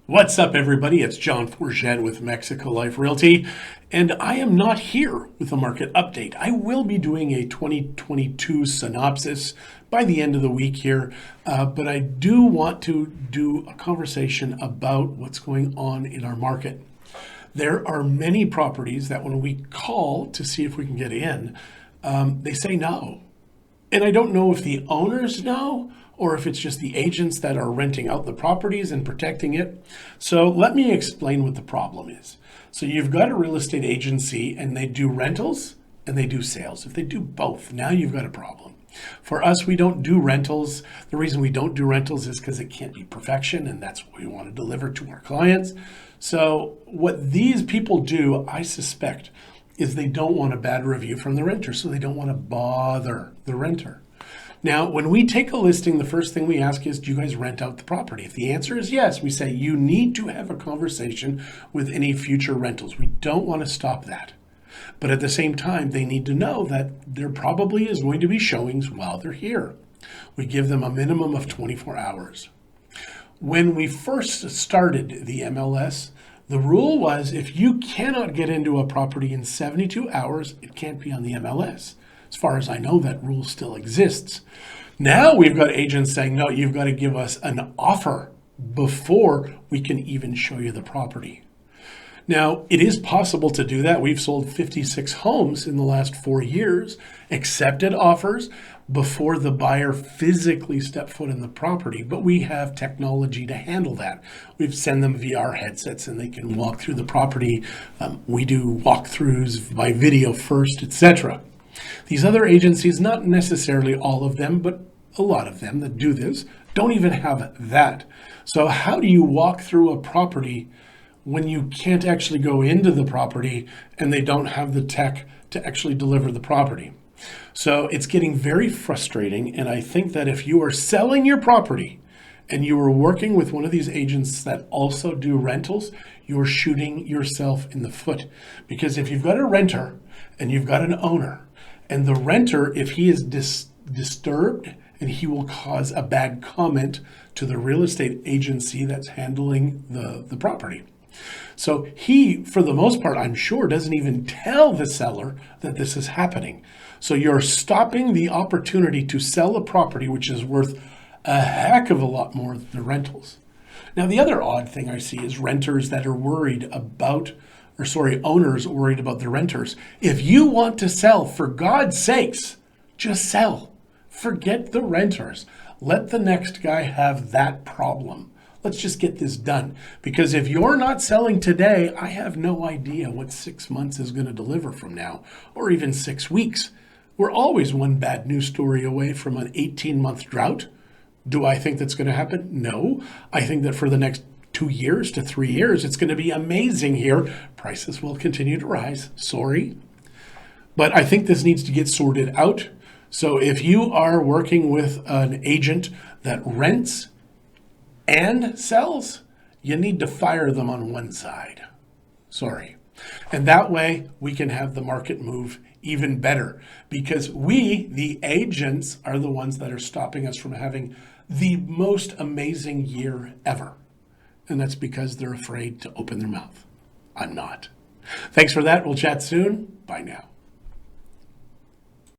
What's up, everybody? It's John Forget with Mexico Life Realty, and I am not here with a market update. I will be doing a 2022 synopsis by the end of the week here, but I do want to do a conversation about what's going on in our market. There are many properties that when we call to see if we can get in, they say no. And I don't know if the owners know or if it's just the agents that are renting out the properties and protecting it. So let me explain what the problem is. So you've got a real estate agency and they do rentals and they do sales. If they do both, now you've got a problem. For us, we don't do rentals. The reason we don't do rentals is because it can't be perfection, and that's what we want to deliver to our clients. So what these people do, I suspect, is they don't want a bad review from the renter, so they don't want to bother the renter. Now, when we take a listing, the first thing we ask is, do you guys rent out the property? If the answer is yes, we say you need to have a conversation with any future rentals. We don't want to stop that. But at the same time, they need to know that there probably is going to be showings while they're here. We give them a minimum of 24 hours. When we first started the MLS, the rule was if you cannot get into a property in 72 hours, it can't be on the MLS. As far as I know, that rule still exists. Now we've got agents saying, no, you've got to give us an offer before we can even show you the property. Now, it is possible to do that. We've sold 56 homes in the last 4 years, accepted offers before the buyer physically stepped foot in the property, but we have technology to handle that. We've sent them VR headsets and they can walk through the property. We do walkthroughs by video first, etc. These other agencies, not necessarily all of them, but a lot of them that do this, don't even have that. So how do you walk through a property when you can't actually go into the property and they don't have the tech to actually deliver the property? So it's getting very frustrating. And I think that if you are selling your property and you are working with one of these agents that also do rentals, you're shooting yourself in the foot. Because if you've got a renter and you've got an owner, and the renter, if he is disturbed, and he will cause a bad comment to the real estate agency that's handling the property. So he, for the most part, I'm sure, doesn't even tell the seller that this is happening. So you're stopping the opportunity to sell a property which is worth a heck of a lot more than the rentals. Now, the other odd thing I see is renters that are worried about owners worried about the renters. If you want to sell, for God's sakes, just sell. Forget the renters. Let the next guy have that problem. Let's just get this done. Because if you're not selling today, I have no idea what 6 months is going to deliver from now, or even 6 weeks. We're always one bad news story away from an 18-month drought. Do I think that's going to happen? No. I think that for the next 2 years to 3 years, it's going to be amazing here. Prices will continue to rise. Sorry. But I think this needs to get sorted out. So if you are working with an agent that rents and sells, you need to fire them on one side. Sorry. And that way we can have the market move even better, because we, the agents, are the ones that are stopping us from having the most amazing year ever. And that's because they're afraid to open their mouth. I'm not. Thanks for that. We'll chat soon. Bye now.